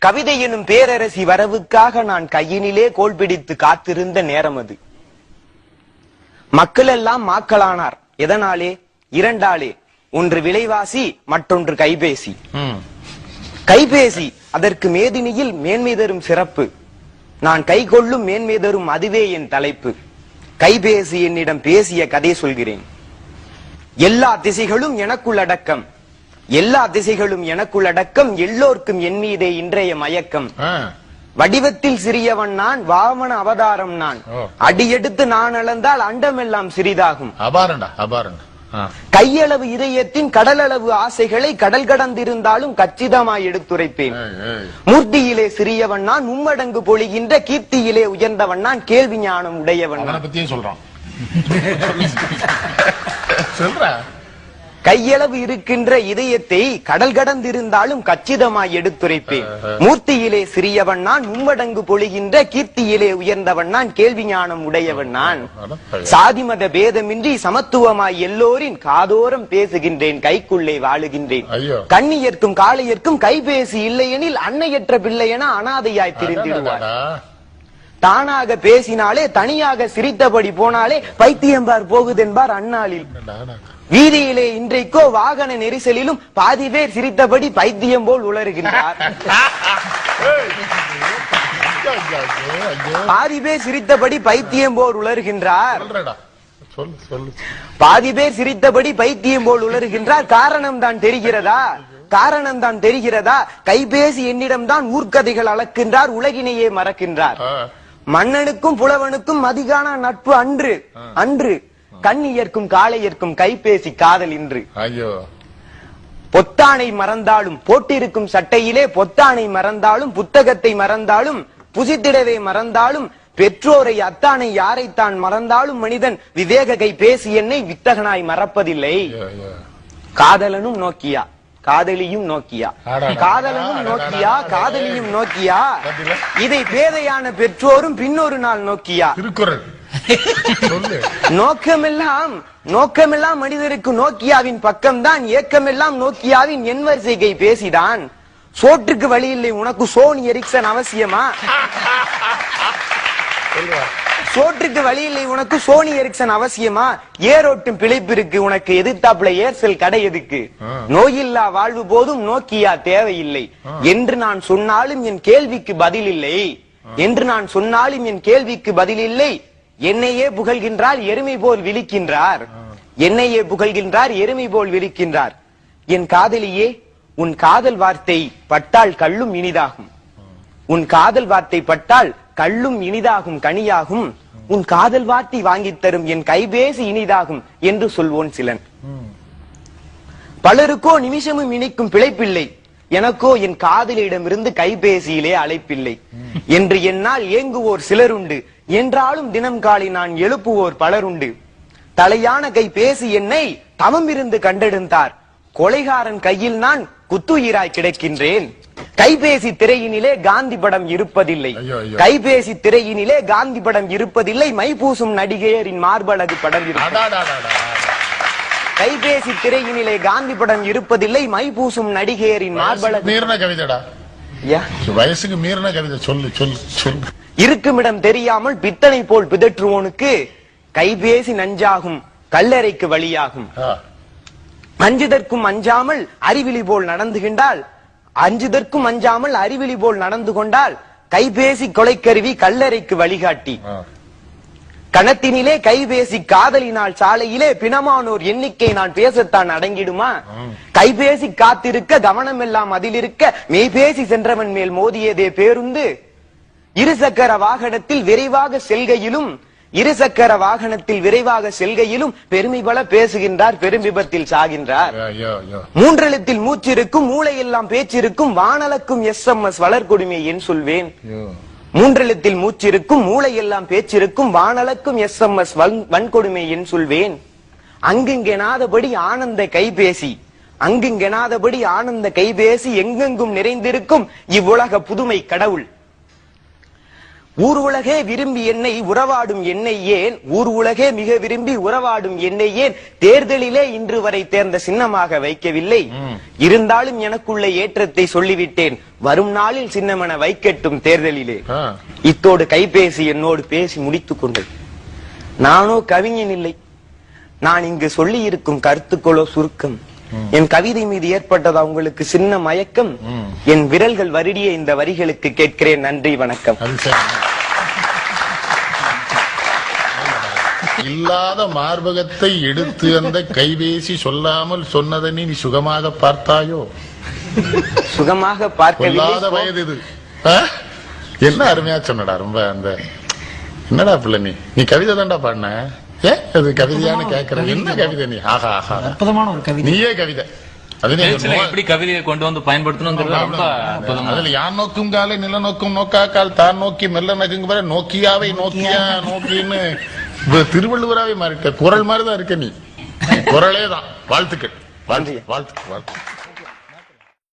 கவிதை எனும் பேரரசி வரவுக்காக நான் கையினிலே கோல் பிடித்து காத்திருந்த நேரம் அது. மக்கள் எல்லாம் மாக்களானார். எதனாலே? இரண்டாலே. ஒன்று விலைவாசி, மற்றொன்று கைபேசி. கைபேசி அதற்கு மேதினியில் மேன்மை தரும் சிறப்பு. நான் கை கொள்ளும் மேன்மை தரும் அதுவே என் தலைப்பு. கைபேசி என்னிடம் பேசிய கதை சொல்கிறேன். எல்லா திசைகளும் எனக்குள் அடக்கம், எல்லா திசைகளும் எனக்குள் அடக்கம், எல்லோருக்கும் என் மீதே இன்றைய மயக்கம். வடிவத்தில் சிறியவன் நான், வாமன அவதாரம் நான். அடியெடுத்து நான் அளந்தால் அண்டமெல்லாம் சிறிதாகும். கையளவு இதயத்தின் கடலளவு ஆசைகளை கடல் கடந்திருந்தாலும் கச்சிதமாய் எடுத்துரைப்பேன். மூர்த்தியிலே சிறியவன் நான், மும்மடங்கு பொழிகின்ற கீர்த்தியிலே உயர்ந்தவன் நான், கேள்வி ஞானம் உடையவன் சொல்றான். கையளவு இருக்கின்ற இதயத்தை கடல் கடந்திருந்தாலும் கச்சிதமாய் எடுத்துரைப்பேன். மூர்த்தியிலே சிறியவன் நான், மும்மடங்கு பொழிகின்ற கீர்த்தியிலே உயர்ந்தவன் நான், கேள்வி ஞானம் உடையவன் நான். சாதிமத பேதமின்றி சமத்துவமாய் எல்லோரின் காதோரம் பேசுகின்றேன், கைக்குள்ளே வாழுகின்றேன். கண்ணியர்க்கும் காளையர்க்கும் கைபேசி இல்லையெனில் அன்னையற்ற பிள்ளையென அனாதையாய் திரிந்திடுவார். தானாக பேசினாலே தனியாக சிரித்தபடி போனாலே பைத்தியம்பார் போகுதென்பார் அந்நாளில். வீதியிலே இன்றைக்கோ வாகன நெரிசலிலும் பாதி பேர் சிரித்தபடி பைத்தியம் போல் உளறுகின்றார். பாதி பேர் சிரித்தபடி பைத்தியம் போல் உளறுகின்றார். பாதி பேர் சிரித்தபடி பைத்தியம் போல் உளறுகின்றார். காரணம் தான் தெரிகிறதா? காரணம் தான் தெரிகிறதா? கைபேசி என்னிடம் தான் ஊர்க்கதைகள் அளக்கின்றார், உலகினையே மறக்கின்றார். மன்னனுக்கும் புலவனுக்கும் மதிகான நட்பு அன்று அன்று, கண்ணியர்க்கும் காளையர்க்கும் கைபேசி காதல் இன்று. பொத்தானை மறந்தாலும் போட்டிருக்கும் சட்டையிலே, பொத்தானை மறந்தாலும் புத்தகத்தை மறந்தாலும் புசித்திடவே மறந்தாலும், பெற்றோரை அத்தானை யாரைத்தான் மறந்தாலும் மனிதன் விவேக கைபேசி என்னை வித்தகனாய் மறப்பதில்லை. காதலனும் நோக்கியா, காதலியும் நோக்கியா, காதலனும் நோக்கியா, காதலியும் நோக்கியா, இதை பேதையான பெற்றோரும் பின்னொரு நாள் நோக்கியா. நோக்கமெல்லாம் மனிதருக்கு நோக்கியாவின் பக்கம்தான், ஏக்கமெல்லாம் நோக்கியாவின் என்வரிசை கை பேசிதான். சோற்றுக்கு வழி இல்லை உனக்கு சோனி எரிக்சன் அவசியமா? சோற்றுக்கு வழி இல்லை உனக்கு சோனி எரிக்சன் அவசியமா? ஏரோட்டும் பிழைப்பிற்கு உனக்கு எதிர்த்தாப்புல ஏர்செல் கடை எதுக்கு? நோயில்லா வாழ்வு போதும் நோக்கியா தேவையில்லை என்று நான் சொன்னாலும் என் கேள்விக்கு பதில் இல்லை, என்று நான் சொன்னாலும் என் கேள்விக்கு பதில் இல்லை. என்னையே புகழ்கின்றார், எருமை போல் விழிக்கின்றார். என்னையே புகழ்கின்றார், எருமை போல் விழிக்கின்றார். என் காதலியே, உன் காதல் வார்த்தை பட்டால் கள்ளும் இனிதாகும். உன் காதல் வார்த்தை பட்டால் கள்ளும் இனிதாகும், கனியாகும். உன் காதல் வார்த்தை வாங்கித் தரும் என் கைபேசி இனிதாகும் என்று சொல்வோன் சிலன். பலருக்கோ நிமிஷமும் இனிக்கும் பிழைப்பில்லை, எனக்கோ என் காதலியிடமிருந்து கைபேசியிலே அழைப்பில்லை என்று என்னால் ஏங்குவோர் சிலருண்டு. என்றாலும் தினம் காலை நான் எழுப்புவோர் பலருண்டு. தலையான கைபேசி என்னை தவம் இருந்து கண்டெடுத்தார். கொலைகாரன் கையில் நான் குத்துயிராய் கிடக்கின்றேன். கைபேசி திரையினிலே காந்தி படம் இருப்பதில்லை, கைபேசி திரையினிலே காந்தி படம் இருப்பதில்லை. மைபூசும் நடிகையரின் மார்பழகு படம் இருக்கிறது. கைபேசி திரையினிலே காந்தி படம் இருப்பதில்லை, மைபூசும் நடிகையரின் மார்பழகு. கவிதைடா, வயசுக்கு மீறின கவிதை சொல்லு சொல்லு சொல்லு. இருக்குமிடம் தெரியாமல் பித்தனை போல் பிதற்றுவோனுக்கு கைபேசி நஞ்சாகும், கல்லறைக்கு வழியாகும். அஞ்சுதற்கும் அஞ்சாமல் அறிவிலி போல் நடந்துகின்றால், அஞ்சுதற்கும் அஞ்சாமல் அறிவிலி போல் நடந்து கொண்டால் கைபேசி கொலைக்கருவி கல்லறைக்கு வழிகாட்டி. கணத்தினிலே கைபேசி காதலினால் சாலையிலே பிணமானோர் எண்ணிக்கை நான் பேசத்தான் அடங்கிடுமா? கைபேசி காத்திருக்க கவனம் எல்லாம் அதில் இருக்க மெய்பேசி சென்றவன் மேல் மோதியதே பேருந்து. இருசக்கர வாகனத்தில் விரைவாக செல்கையிலும், இருசக்கர வாகனத்தில் விரைவாக செல்கையிலும் பெருமை பல பேசுகின்றார், பெரும் விபத்தில் சாகின்றார். மூன்றெழுத்தில் மூச்சிருக்கும், மூளையெல்லாம் பேச்சிருக்கும், வானலக்கும் SMS வளர்கொடுமை என் சொல்வேன். மூன்றெழுத்தில் மூச்சிருக்கும், மூளையெல்லாம் பேச்சிருக்கும், வானலக்கும் SMS வன்கொடுமை என் சொல்வேன். அங்குங்கெனாதபடி ஆனந்த கைபேசி, அங்குங்கெனாதபடி ஆனந்த கைபேசி, எங்கெங்கும் நிறைந்திருக்கும் இவ்வுலக புதுமை கடவுள். ஊர் உலகே விரும்பி என்னை உறவாடும் என்னை ஏன், ஊர் உலகே மிக விரும்பி உறவாடும் என்னை ஏன் தேர்தலிலே இன்று வரை தேர்ந்த சின்னமாக வைக்கவில்லை. இருந்தாலும் எனக்குள்ள ஏற்றத்தை சொல்லிவிட்டேன், வரும் நாளில் சின்னமென வைக்கட்டும் தேர்தலிலே. இத்தோடு கைபேசி என்னோடு பேசி முடித்துக் கொண்டது. நானோ கவிஞன் இல்லை. நான் இங்கு சொல்லி இருக்கும் கருத்துக்களோ சுருக்கம். என் கவிதை மீது ஏற்பட்டதா உங்களுக்கு சின்ன மயக்கம்? என் விரல்கள் வருடிய இந்த வரிகளுக்கு கேட்கிறேன் நன்றி வணக்கம். இல்லாத மார்பகத்தை எடுத்து அந்த கைபேசி சொல்லாமல் சொன்னதை நீ சுகமாக பார்த்தாயோ? சுகமாக பார்க்க வயது இது. என்ன அருமையா சொன்னடா. ரொம்ப அந்த என்னடா பிள்ளை நீ கவிதை தான்டா பாடின. அது கவிதையானு கேக்குறேன். என்ன கவிதை நீ? ஆஹா ஆஹா, அற்புதமான ஒரு கவிதை. நீயே கவிதை. எப்படி கவிதையை கொண்டு வந்து பயன்படுத்தணும். அதுல யான் நோக்கும் காலை நில நோக்கும் நோக்காக்கால் தான் நோக்கி மெல்ல நகுங்க நோக்கியாவை நோக்கியா நோக்கின்னு திருவள்ளுவராவே மாறிட்ட. குரல் மாதிரிதான் இருக்க நீ. குரலே தான். வாழ்த்துக்கள். வாழ்த்துக்கள். வாழ்த்துக்கள்.